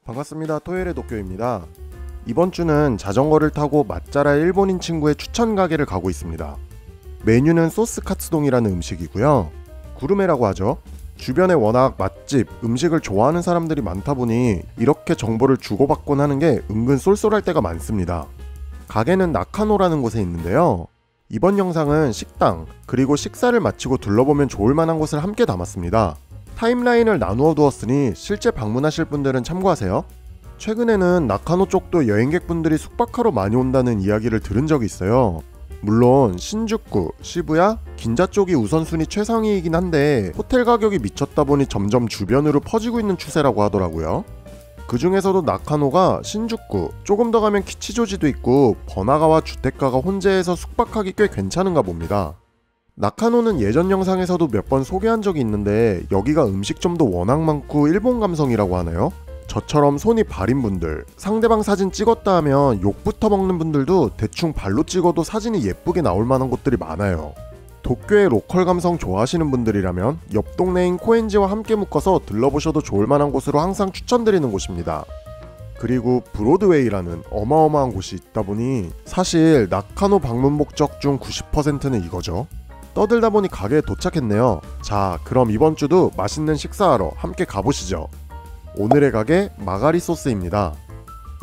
반갑습니다. 토요일의 도쿄입니다. 이번 주는 자전거를 타고 맛잘알 일본인 친구의 추천 가게를 가고 있습니다. 메뉴는 소스 카츠동이라는 음식이고요. 구르메라고 하죠. 주변에 워낙 맛집, 음식을 좋아하는 사람들이 많다 보니 이렇게 정보를 주고받곤 하는 게 은근 쏠쏠할 때가 많습니다. 가게는 나카노라는 곳에 있는데요. 이번 영상은 식당, 그리고 식사를 마치고 둘러보면 좋을 만한 곳을 함께 담았습니다. 타임라인을 나누어 두었으니 실제 방문하실 분들은 참고하세요. 최근에는 나카노 쪽도 여행객분들이 숙박하러 많이 온다는 이야기를 들은 적이 있어요. 물론 신주쿠, 시부야, 긴자 쪽이 우선순위 최상위이긴 한데 호텔 가격이 미쳤다 보니 점점 주변으로 퍼지고 있는 추세라고 하더라고요. 그 중에서도 나카노가 신주쿠, 조금 더 가면 키치조지도 있고 번화가와 주택가가 혼재해서 숙박하기 꽤 괜찮은가 봅니다. 나카노는 예전 영상에서도 몇 번 소개한 적이 있는데 여기가 음식점도 워낙 많고 일본 감성이라고 하나요? 저처럼 손이 발인 분들, 상대방 사진 찍었다 하면 욕부터 먹는 분들도 대충 발로 찍어도 사진이 예쁘게 나올 만한 곳들이 많아요. 도쿄의 로컬 감성 좋아하시는 분들이라면 옆 동네인 코엔지와 함께 묶어서 들러보셔도 좋을 만한 곳으로 항상 추천드리는 곳입니다. 그리고 브로드웨이라는 어마어마한 곳이 있다 보니 사실 나카노 방문 목적 중 90%는 이거죠. 떠들다 보니 가게에 도착했네요. 자, 그럼 이번 주도 맛있는 식사하러 함께 가보시죠. 오늘의 가게 마가리 소스입니다.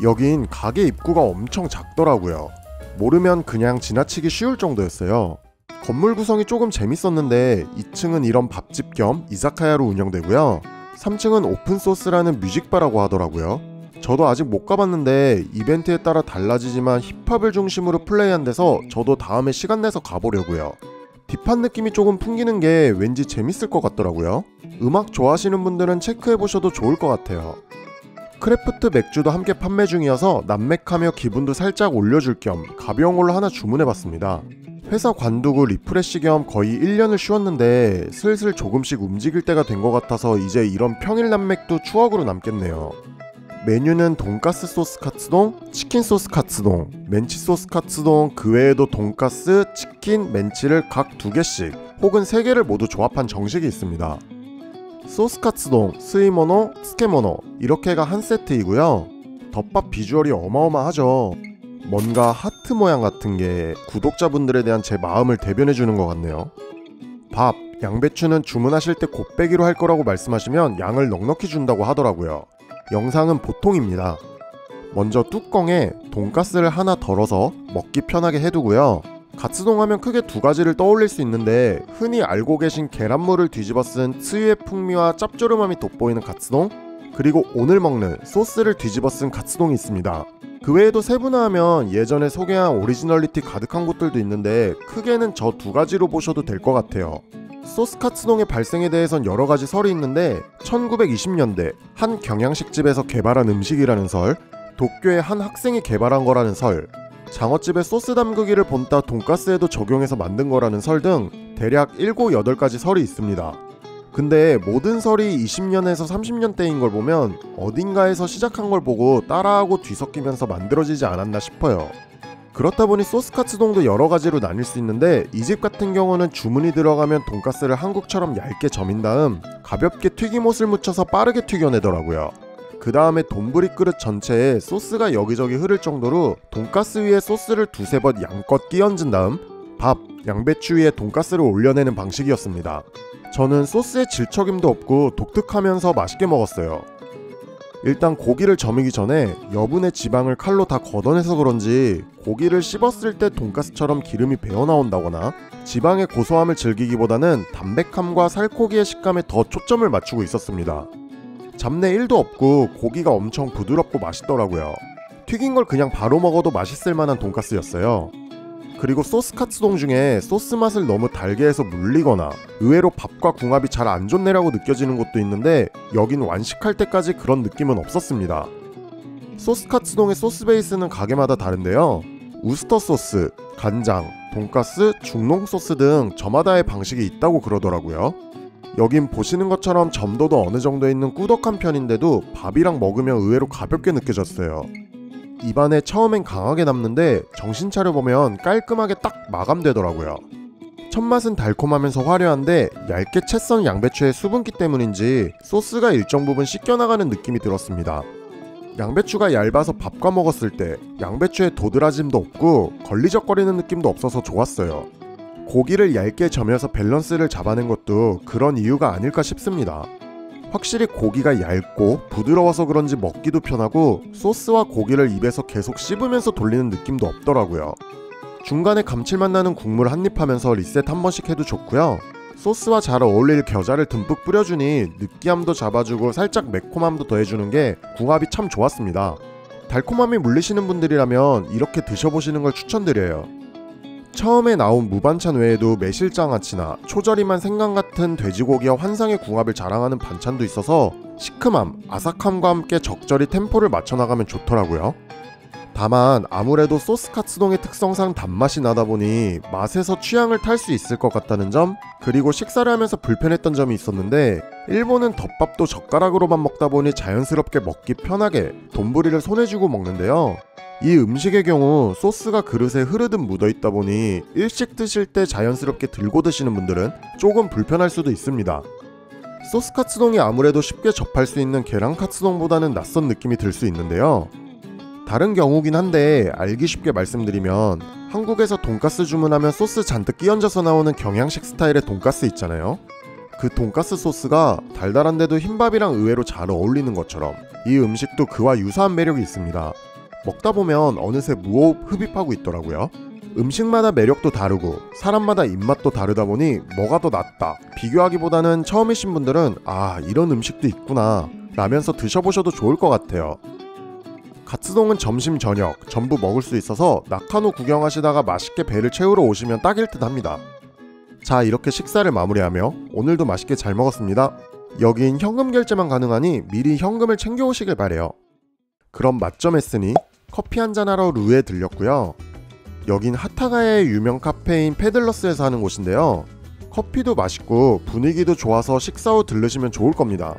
여긴 가게 입구가 엄청 작더라고요. 모르면 그냥 지나치기 쉬울 정도였어요. 건물 구성이 조금 재밌었는데 2층은 이런 밥집 겸 이자카야로 운영되고요. 3층은 오픈소스라는 뮤직바라고 하더라고요. 저도 아직 못 가봤는데 이벤트에 따라 달라지지만 힙합을 중심으로 플레이한 데서 저도 다음에 시간 내서 가보려고요. 딥한 느낌이 조금 풍기는 게 왠지 재밌을 것 같더라고요. 음악 좋아하시는 분들은 체크해보셔도 좋을 것 같아요. 크래프트 맥주도 함께 판매 중이어서 남맥하며 기분도 살짝 올려줄 겸 가벼운 걸로 하나 주문해봤습니다. 회사 관두고 리프레쉬 겸 거의 1년을 쉬었는데 슬슬 조금씩 움직일 때가 된 것 같아서 이제 이런 평일 남맥도 추억으로 남겠네요. 메뉴는 돈가스 소스 카츠동, 치킨 소스 카츠동, 멘치 소스 카츠동, 그 외에도 돈가스, 치킨, 멘치를 각 2개씩 혹은 3개를 모두 조합한 정식이 있습니다. 소스 카츠동, 스이모노, 스케모노 이렇게가 한 세트이고요. 덮밥 비주얼이 어마어마하죠. 뭔가 하트 모양 같은 게 구독자분들에 대한 제 마음을 대변해주는 것 같네요. 밥, 양배추는 주문하실 때 곱빼기로 할 거라고 말씀하시면 양을 넉넉히 준다고 하더라고요. 영상은 보통입니다. 먼저 뚜껑에 돈가스를 하나 덜어서 먹기 편하게 해두고요. 카츠동 하면 크게 2가지를 떠올릴 수 있는데 흔히 알고 계신 계란물을 뒤집어 쓴つゆ의 풍미와 짭조름함이 돋보이는 카츠동, 그리고 오늘 먹는 소스를 뒤집어 쓴 카츠동이 있습니다. 그 외에도 세분화하면 예전에 소개한 오리지널리티 가득한 곳들도 있는데 크게는 저 2가지로 보셔도 될 것 같아요. 소스 카츠동의 발생에 대해선 여러가지 설이 있는데 1920년대 한 경양식집에서 개발한 음식이라는 설, 도쿄의 한 학생이 개발한 거라는 설, 장어집에 소스 담그기를 본따 돈가스에도 적용해서 만든 거라는 설 등 대략 7, 8가지 설이 있습니다. 근데 모든 설이 20년에서 30년대인 걸 보면 어딘가에서 시작한 걸 보고 따라하고 뒤섞이면서 만들어지지 않았나 싶어요. 그렇다 보니 소스 카츠동도 여러 가지로 나뉠 수 있는데 이 집 같은 경우는 주문이 들어가면 돈가스를 한국처럼 얇게 점인 다음 가볍게 튀김옷을 묻혀서 빠르게 튀겨내더라고요. 그 다음에 돈부리 그릇 전체에 소스가 여기저기 흐를 정도로 돈가스 위에 소스를 2~3번 양껏 끼얹은 다음 밥, 양배추 위에 돈가스를 올려내는 방식이었습니다. 저는 소스에 질척임도 없고 독특하면서 맛있게 먹었어요. 일단 고기를 저미기 전에 여분의 지방을 칼로 다 걷어내서 그런지 고기를 씹었을 때 돈가스처럼 기름이 배어나온다거나 지방의 고소함을 즐기기보다는 담백함과 살코기의 식감에 더 초점을 맞추고 있었습니다. 잡내 1도 없고 고기가 엄청 부드럽고 맛있더라고요. 튀긴 걸 그냥 바로 먹어도 맛있을 만한 돈가스였어요. 그리고 소스 카츠동 중에 소스 맛을 너무 달게 해서 물리거나 의외로 밥과 궁합이 잘 안 좋네라고 느껴지는 곳도 있는데 여긴 완식할 때까지 그런 느낌은 없었습니다. 소스 카츠동의 소스 베이스는 가게마다 다른데요. 우스터 소스, 간장, 돈가스, 중농 소스 등 저마다의 방식이 있다고 그러더라고요. 여긴 보시는 것처럼 점도도 어느 정도 있는 꾸덕한 편인데도 밥이랑 먹으면 의외로 가볍게 느껴졌어요. 입안에 처음엔 강하게 남는데 정신 차려보면 깔끔하게 딱 마감되더라고요. 첫맛은 달콤하면서 화려한데 얇게 채 썬 양배추의 수분기 때문인지 소스가 일정 부분 씻겨나가는 느낌이 들었습니다. 양배추가 얇아서 밥과 먹었을 때 양배추에 도드라짐도 없고 걸리적거리는 느낌도 없어서 좋았어요. 고기를 얇게 저며서 밸런스를 잡아낸 것도 그런 이유가 아닐까 싶습니다. 확실히 고기가 얇고 부드러워서 그런지 먹기도 편하고 소스와 고기를 입에서 계속 씹으면서 돌리는 느낌도 없더라고요. 중간에 감칠맛 나는 국물 한입 하면서 리셋 한 번씩 해도 좋고요. 소스와 잘 어울릴 겨자를 듬뿍 뿌려주니 느끼함도 잡아주고 살짝 매콤함도 더해주는 게 궁합이 참 좋았습니다. 달콤함이 물리시는 분들이라면 이렇게 드셔보시는 걸 추천드려요. 처음에 나온 무반찬 외에도 매실장아찌나 초절임한 생강 같은 돼지고기와 환상의 궁합을 자랑하는 반찬도 있어서 시큼함, 아삭함과 함께 적절히 템포를 맞춰나가면 좋더라고요. 다만 아무래도 소스 카츠동의 특성상 단맛이 나다 보니 맛에서 취향을 탈 수 있을 것 같다는 점, 그리고 식사를 하면서 불편했던 점이 있었는데 일본은 덮밥도 젓가락으로만 먹다 보니 자연스럽게 먹기 편하게 돈부리를 손에 쥐고 먹는데요. 이 음식의 경우 소스가 그릇에 흐르듯 묻어있다 보니 일식 드실 때 자연스럽게 들고 드시는 분들은 조금 불편할 수도 있습니다. 소스 카츠동이 아무래도 쉽게 접할 수 있는 계란 카츠동보다는 낯선 느낌이 들 수 있는데요. 다른 경우긴 한데 알기 쉽게 말씀드리면 한국에서 돈가스 주문하면 소스 잔뜩 끼얹어서 나오는 경양식 스타일의 돈가스 있잖아요. 그 돈가스 소스가 달달한데도 흰밥이랑 의외로 잘 어울리는 것처럼 이 음식도 그와 유사한 매력이 있습니다. 먹다 보면 어느새 무호흡 흡입하고 있더라고요. 음식마다 매력도 다르고 사람마다 입맛도 다르다 보니 뭐가 더 낫다 비교하기보다는 처음이신 분들은 아 이런 음식도 있구나 라면서 드셔보셔도 좋을 것 같아요. 카츠동은 점심 저녁 전부 먹을 수 있어서 나카노 구경하시다가 맛있게 배를 채우러 오시면 딱일 듯 합니다. 자, 이렇게 식사를 마무리하며 오늘도 맛있게 잘 먹었습니다. 여긴 현금 결제만 가능하니 미리 현금을 챙겨 오시길 바래요. 그럼 맛점 했으니 커피 한잔하러 루에 들렸고요. 여긴 하타가야의 유명 카페인 페들러스에서 하는 곳인데요. 커피도 맛있고 분위기도 좋아서 식사 후 들르시면 좋을 겁니다.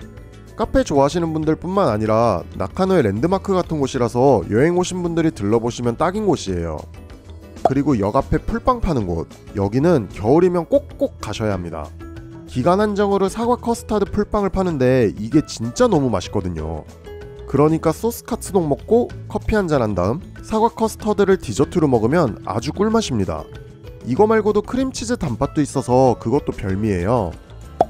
카페 좋아하시는 분들 뿐만 아니라 나카노의 랜드마크 같은 곳이라서 여행 오신 분들이 들러보시면 딱인 곳이에요. 그리고 역 앞에 풀빵 파는 곳, 여기는 겨울이면 꼭꼭 가셔야 합니다. 기간 한정으로 사과 커스터드 풀빵을 파는데 이게 진짜 너무 맛있거든요. 그러니까 소스 카츠동 먹고 커피 한잔 한 다음 사과 커스터드를 디저트로 먹으면 아주 꿀맛입니다. 이거 말고도 크림치즈 단팥도 있어서 그것도 별미예요.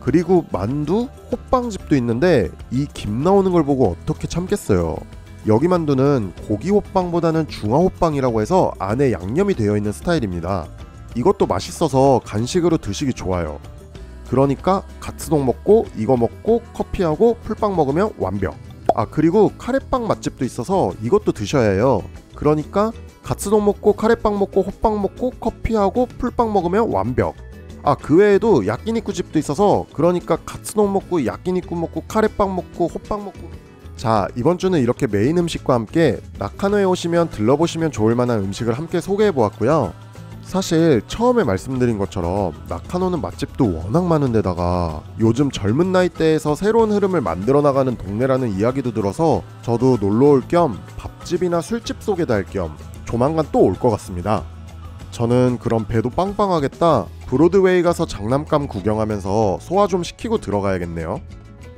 그리고 만두, 호빵집도 있는데 이 김 나오는 걸 보고 어떻게 참겠어요. 여기 만두는 고기 호빵보다는 중화 호빵이라고 해서 안에 양념이 되어 있는 스타일입니다. 이것도 맛있어서 간식으로 드시기 좋아요. 그러니까 카츠동 먹고 이거 먹고 커피하고 풀빵 먹으면 완벽. 아, 그리고 카레빵 맛집도 있어서 이것도 드셔야 해요. 그러니까 카츠동 먹고 카레빵 먹고 호빵 먹고 커피하고 풀빵 먹으면 완벽. 아, 그 외에도 야끼니쿠 집도 있어서 그러니까 카츠동 먹고 야끼니쿠 먹고 카레빵 먹고 호빵 먹고. 자, 이번 주는 이렇게 메인 음식과 함께 나카노에 오시면 들러보시면 좋을 만한 음식을 함께 소개해보았고요. 사실 처음에 말씀드린 것처럼 나카노는 맛집도 워낙 많은 데다가 요즘 젊은 나이대에서 새로운 흐름을 만들어 나가는 동네라는 이야기도 들어서 저도 놀러올 겸 밥집이나 술집 소개도 할 겸 조만간 또 올 것 같습니다. 저는 그럼 배도 빵빵하겠다 브로드웨이 가서 장난감 구경하면서 소화 좀 시키고 들어가야겠네요.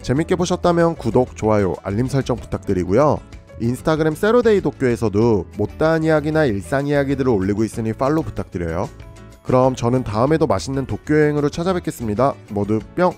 재밌게 보셨다면 구독, 좋아요, 알림 설정 부탁드리고요. 인스타그램 세로데이 도쿄에서도 못다한 이야기나 일상 이야기들을 올리고 있으니 팔로우 부탁드려요. 그럼 저는 다음에도 맛있는 도쿄 여행으로 찾아뵙겠습니다. 모두 뿅!